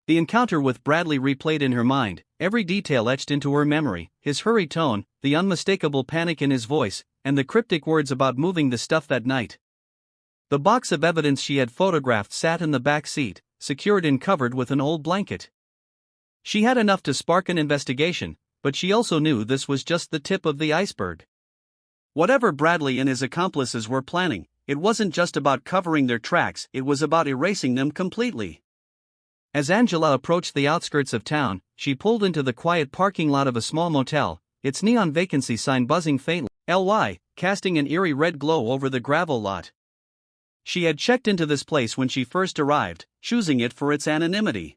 The encounter with Bradley replayed in her mind, every detail etched into her memory, his hurried tone, the unmistakable panic in his voice, and the cryptic words about moving the stuff that night. The box of evidence she had photographed sat in the back seat, secured and covered with an old blanket. She had enough to spark an investigation, but she also knew this was just the tip of the iceberg. Whatever Bradley and his accomplices were planning, it wasn't just about covering their tracks, it was about erasing them completely. As Angela approached the outskirts of town, she pulled into the quiet parking lot of a small motel, its neon vacancy sign buzzing faintly, casting an eerie red glow over the gravel lot. She had checked into this place when she first arrived, choosing it for its anonymity.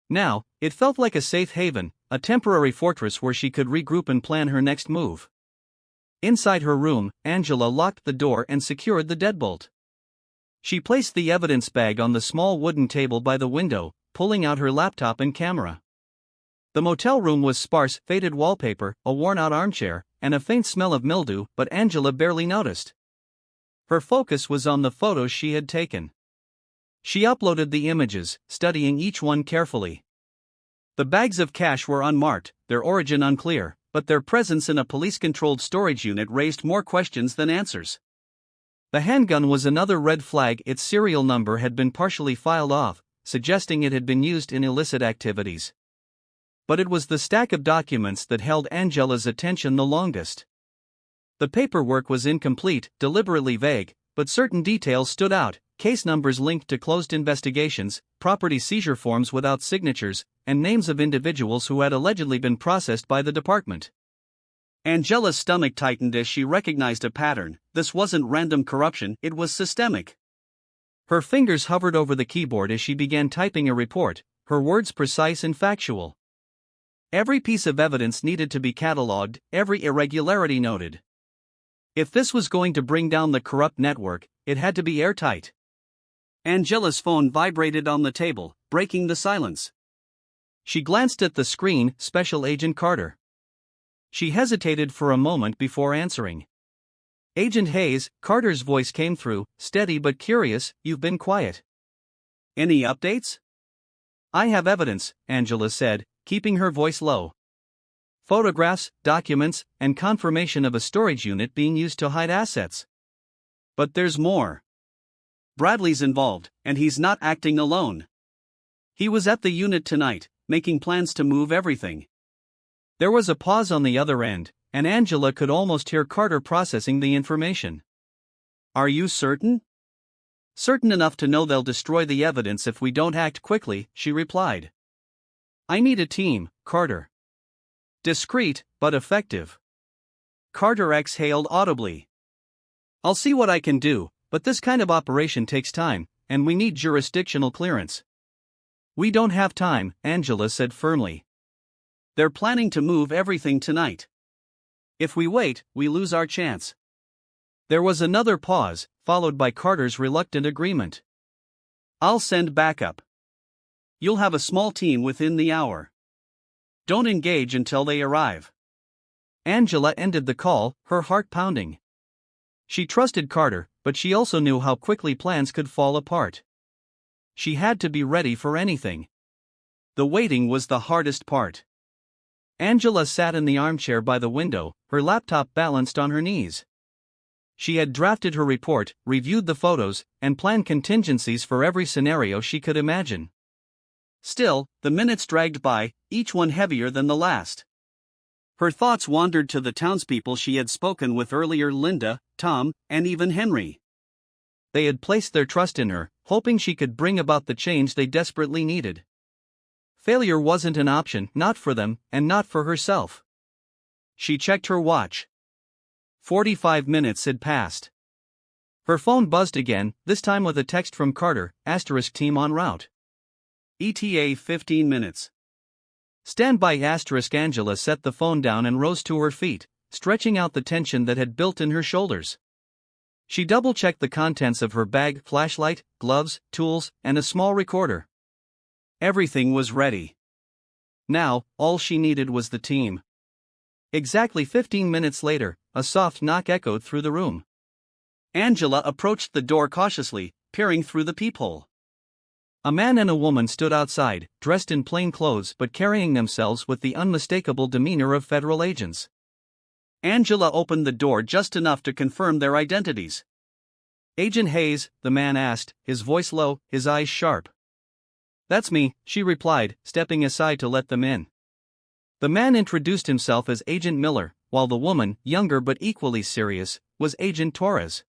Now, it felt like a safe haven, a temporary fortress where she could regroup and plan her next move. Inside her room, Angela locked the door and secured the deadbolt. She placed the evidence bag on the small wooden table by the window, pulling out her laptop and camera. The motel room was sparse, faded wallpaper, a worn-out armchair, and a faint smell of mildew, but Angela barely noticed. Her focus was on the photos she had taken. She uploaded the images, studying each one carefully. The bags of cash were unmarked, their origin unclear, but their presence in a police-controlled storage unit raised more questions than answers. The handgun was another red flag. Its serial number had been partially filed off, suggesting it had been used in illicit activities. But it was the stack of documents that held Angela's attention the longest. The paperwork was incomplete, deliberately vague, but certain details stood out: case numbers linked to closed investigations, property seizure forms without signatures, and names of individuals who had allegedly been processed by the department. Angela's stomach tightened as she recognized a pattern. This wasn't random corruption, it was systemic. Her fingers hovered over the keyboard as she began typing a report, her words precise and factual. Every piece of evidence needed to be catalogued, every irregularity noted. If this was going to bring down the corrupt network, it had to be airtight. Angela's phone vibrated on the table, breaking the silence. She glanced at the screen. Special Agent Carter. She hesitated for a moment before answering. Agent Hayes, Carter's voice came through, steady but curious. You've been quiet. Any updates? I have evidence, Angela said, keeping her voice low. Photographs, documents, and confirmation of a storage unit being used to hide assets. But there's more. Bradley's involved, and he's not acting alone. He was at the unit tonight, making plans to move everything. There was a pause on the other end, and Angela could almost hear Carter processing the information. Are you certain? Certain enough to know they'll destroy the evidence if we don't act quickly, she replied. I need a team, Carter. Discreet, but effective. Carter exhaled audibly. I'll see what I can do, but this kind of operation takes time, and we need jurisdictional clearance. We don't have time, Angela said firmly. They're planning to move everything tonight. If we wait, we lose our chance. There was another pause, followed by Carter's reluctant agreement. I'll send backup. You'll have a small team within the hour. Don't engage until they arrive. Angela ended the call, her heart pounding. She trusted Carter, but she also knew how quickly plans could fall apart. She had to be ready for anything. The waiting was the hardest part. Angela sat in the armchair by the window, her laptop balanced on her knees. She had drafted her report, reviewed the photos, and planned contingencies for every scenario she could imagine. Still, the minutes dragged by, each one heavier than the last. Her thoughts wandered to the townspeople she had spoken with earlier: Linda, Tom, and even Henry. They had placed their trust in her, hoping she could bring about the change they desperately needed. Failure wasn't an option, not for them, and not for herself. She checked her watch. 45 minutes had passed. Her phone buzzed again, this time with a text from Carter, *team en route. ETA 15 minutes. Stand by. Angela set the phone down and rose to her feet, stretching out the tension that had built in her shoulders. She double-checked the contents of her bag: flashlight, gloves, tools, and a small recorder. Everything was ready. Now, all she needed was the team. Exactly 15 minutes later, a soft knock echoed through the room. Angela approached the door cautiously, peering through the peephole. A man and a woman stood outside, dressed in plain clothes but carrying themselves with the unmistakable demeanor of federal agents. Angela opened the door just enough to confirm their identities. Agent Hayes, the man asked, his voice low, his eyes sharp. That's me, she replied, stepping aside to let them in. The man introduced himself as Agent Miller, while the woman, younger but equally serious, was Agent Torres.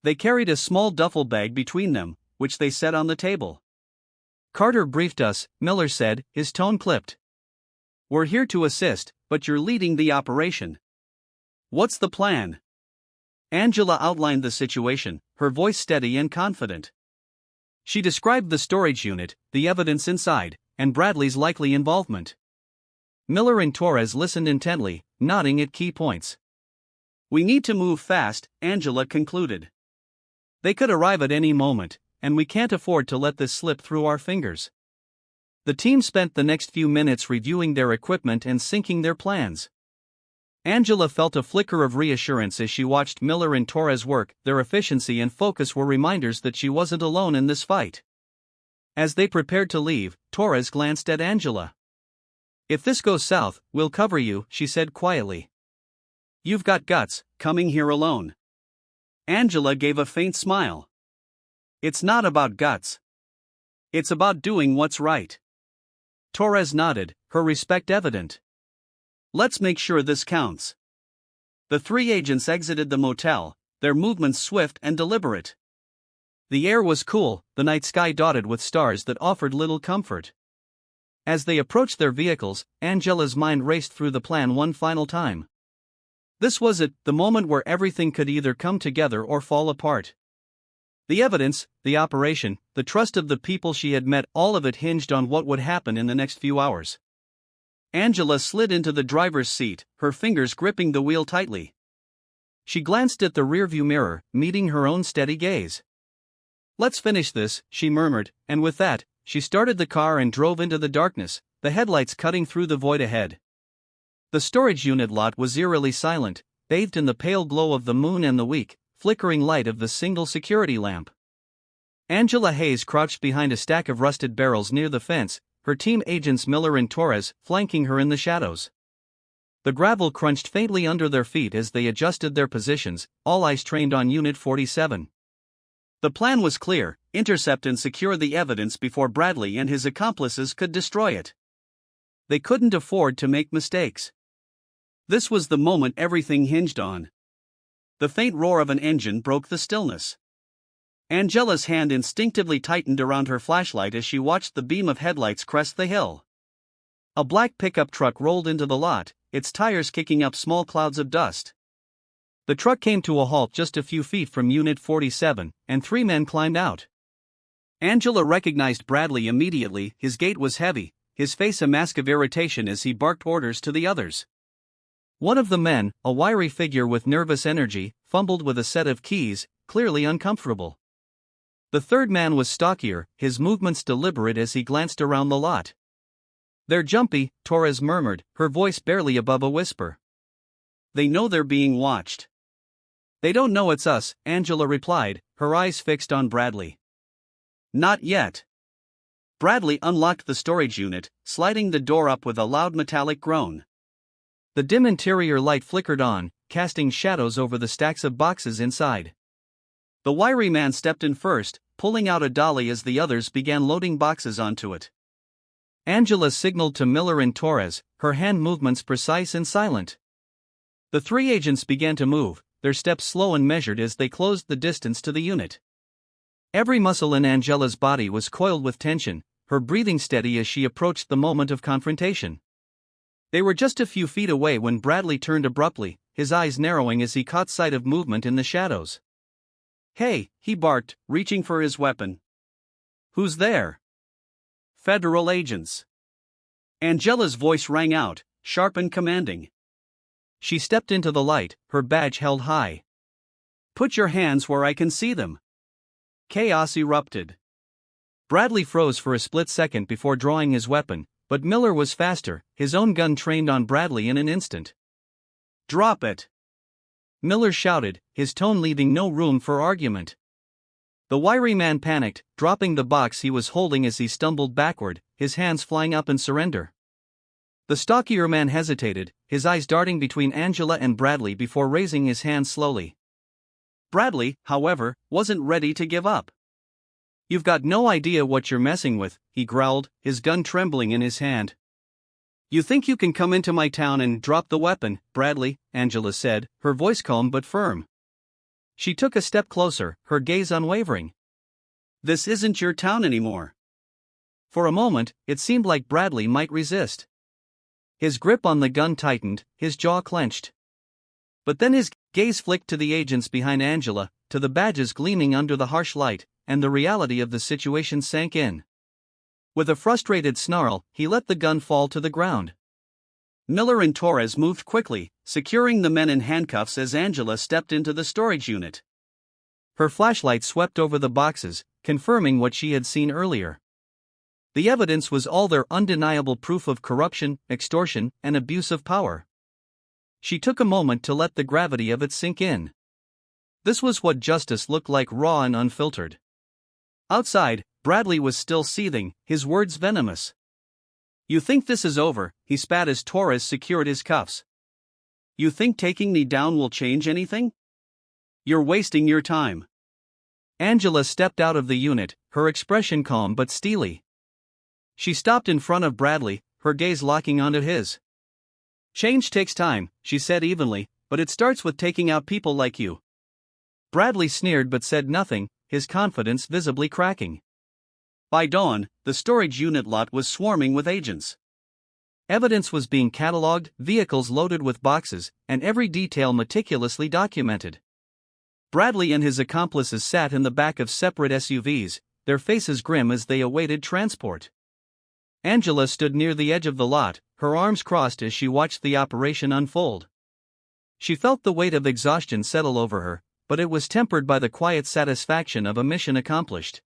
They carried a small duffel bag between them, which they set on the table. Carter briefed us, Miller said, his tone clipped. We're here to assist, but you're leading the operation. What's the plan? Angela outlined the situation, her voice steady and confident. She described the storage unit, the evidence inside, and Bradley's likely involvement. Miller and Torres listened intently, nodding at key points. We need to move fast, Angela concluded. They could arrive at any moment, and we can't afford to let this slip through our fingers. The team spent the next few minutes reviewing their equipment and syncing their plans. Angela felt a flicker of reassurance as she watched Miller and Torres work. Their efficiency and focus were reminders that she wasn't alone in this fight. As they prepared to leave, Torres glanced at Angela. If this goes south, we'll cover you, she said quietly. You've got guts, coming here alone. Angela gave a faint smile. It's not about guts. It's about doing what's right. Torres nodded, her respect evident. Let's make sure this counts. The three agents exited the motel, their movements swift and deliberate. The air was cool, the night sky dotted with stars that offered little comfort. As they approached their vehicles, Angela's mind raced through the plan one final time. This was it, the moment where everything could either come together or fall apart. The evidence, the operation, the trust of the people she had met, all of it hinged on what would happen in the next few hours. Angela slid into the driver's seat, her fingers gripping the wheel tightly. She glanced at the rearview mirror, meeting her own steady gaze. Let's finish this, she murmured, and with that, she started the car and drove into the darkness, the headlights cutting through the void ahead. The storage unit lot was eerily silent, bathed in the pale glow of the moon and the weak, flickering light of the single security lamp. Angela Hayes crouched behind a stack of rusted barrels near the fence, her team agents Miller and Torres flanking her in the shadows. The gravel crunched faintly under their feet as they adjusted their positions, all eyes trained on Unit 47. The plan was clear: intercept and secure the evidence before Bradley and his accomplices could destroy it. They couldn't afford to make mistakes. This was the moment everything hinged on. The faint roar of an engine broke the stillness. Angela's hand instinctively tightened around her flashlight as she watched the beam of headlights crest the hill. A black pickup truck rolled into the lot, its tires kicking up small clouds of dust. The truck came to a halt just a few feet from Unit 47, and three men climbed out. Angela recognized Bradley immediately. His gait was heavy, his face a mask of irritation as he barked orders to the others. One of the men, a wiry figure with nervous energy, fumbled with a set of keys, clearly uncomfortable. The third man was stockier, his movements deliberate as he glanced around the lot. They're jumpy, Torres murmured, her voice barely above a whisper. They know they're being watched. They don't know it's us, Angela replied, her eyes fixed on Bradley. Not yet. Bradley unlocked the storage unit, sliding the door up with a loud metallic groan. The dim interior light flickered on, casting shadows over the stacks of boxes inside. The wiry man stepped in first, pulling out a dolly as the others began loading boxes onto it. Angela signaled to Miller and Torres, her hand movements precise and silent. The three agents began to move, their steps slow and measured as they closed the distance to the unit. Every muscle in Angela's body was coiled with tension, her breathing steady as she approached the moment of confrontation. They were just a few feet away when Bradley turned abruptly, his eyes narrowing as he caught sight of movement in the shadows. Hey, he barked, reaching for his weapon. Who's there? Federal agents. Angela's voice rang out, sharp and commanding. She stepped into the light, her badge held high. Put your hands where I can see them. Chaos erupted. Bradley froze for a split second before drawing his weapon, but Miller was faster, his own gun trained on Bradley in an instant. Drop it! Miller shouted, his tone leaving no room for argument. The wiry man panicked, dropping the box he was holding as he stumbled backward, his hands flying up in surrender. The stockier man hesitated, his eyes darting between Angela and Bradley before raising his hands slowly. Bradley, however, wasn't ready to give up. You've got no idea what you're messing with, he growled, his gun trembling in his hand. You think you can come into my town and drop the weapon, Bradley, Angela said, her voice calm but firm. She took a step closer, her gaze unwavering. This isn't your town anymore. For a moment, it seemed like Bradley might resist. His grip on the gun tightened, his jaw clenched. But then his gaze flicked to the agents behind Angela, to the badges gleaming under the harsh light, and the reality of the situation sank in. With a frustrated snarl, he let the gun fall to the ground. Miller and Torres moved quickly, securing the men in handcuffs as Angela stepped into the storage unit. Her flashlight swept over the boxes, confirming what she had seen earlier. The evidence was all there, undeniable proof of corruption, extortion, and abuse of power. She took a moment to let the gravity of it sink in. This was what justice looked like, raw and unfiltered. Outside, Bradley was still seething, his words venomous. "You think this is over?" he spat as Torres secured his cuffs. "You think taking me down will change anything? You're wasting your time." Angela stepped out of the unit, her expression calm but steely. She stopped in front of Bradley, her gaze locking onto his. "Change takes time," she said evenly, "but it starts with taking out people like you." Bradley sneered but said nothing, his confidence visibly cracking. By dawn, the storage unit lot was swarming with agents. Evidence was being catalogued, vehicles loaded with boxes, and every detail meticulously documented. Bradley and his accomplices sat in the back of separate SUVs, their faces grim as they awaited transport. Angela stood near the edge of the lot, her arms crossed as she watched the operation unfold. She felt the weight of exhaustion settle over her, but it was tempered by the quiet satisfaction of a mission accomplished.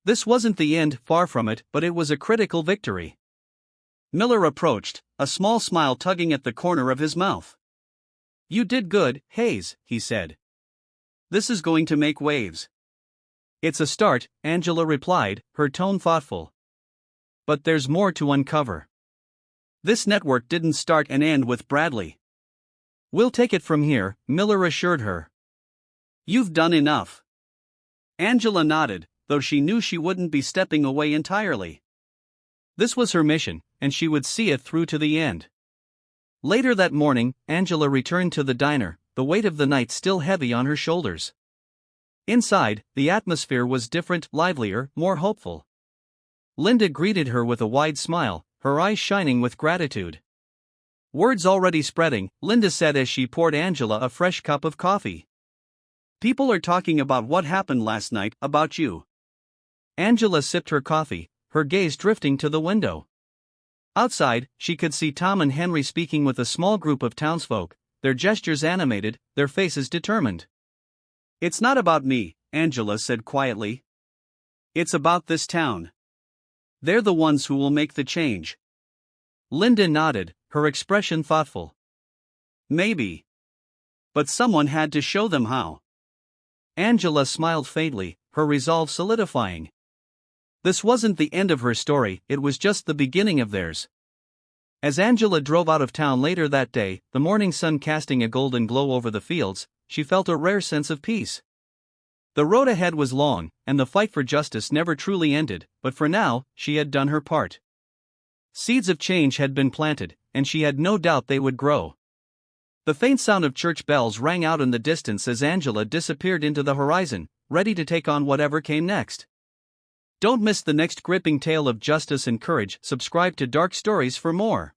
This wasn't the end, far from it, but it was a critical victory. Miller approached, a small smile tugging at the corner of his mouth. "You did good, Hayes," he said. "This is going to make waves." "It's a start," Angela replied, her tone thoughtful. "But there's more to uncover. This network didn't start and end with Bradley." "We'll take it from here," Miller assured her. "You've done enough." Angela nodded, though she knew she wouldn't be stepping away entirely. This was her mission, and she would see it through to the end. Later that morning, Angela returned to the diner, the weight of the night still heavy on her shoulders. Inside, the atmosphere was different, livelier, more hopeful. Linda greeted her with a wide smile, her eyes shining with gratitude. "Word's already spreading," Linda said as she poured Angela a fresh cup of coffee. "People are talking about what happened last night, about you." Angela sipped her coffee, her gaze drifting to the window. Outside, she could see Tom and Henry speaking with a small group of townsfolk, their gestures animated, their faces determined. "It's not about me," Angela said quietly. "It's about this town. They're the ones who will make the change." Linda nodded, her expression thoughtful. "Maybe. But someone had to show them how." Angela smiled faintly, her resolve solidifying. This wasn't the end of her story, it was just the beginning of theirs. As Angela drove out of town later that day, the morning sun casting a golden glow over the fields, she felt a rare sense of peace. The road ahead was long, and the fight for justice never truly ended, but for now, she had done her part. Seeds of change had been planted, and she had no doubt they would grow. The faint sound of church bells rang out in the distance as Angela disappeared into the horizon, ready to take on whatever came next. Don't miss the next gripping tale of justice and courage. Subscribe to Dark Stories for more.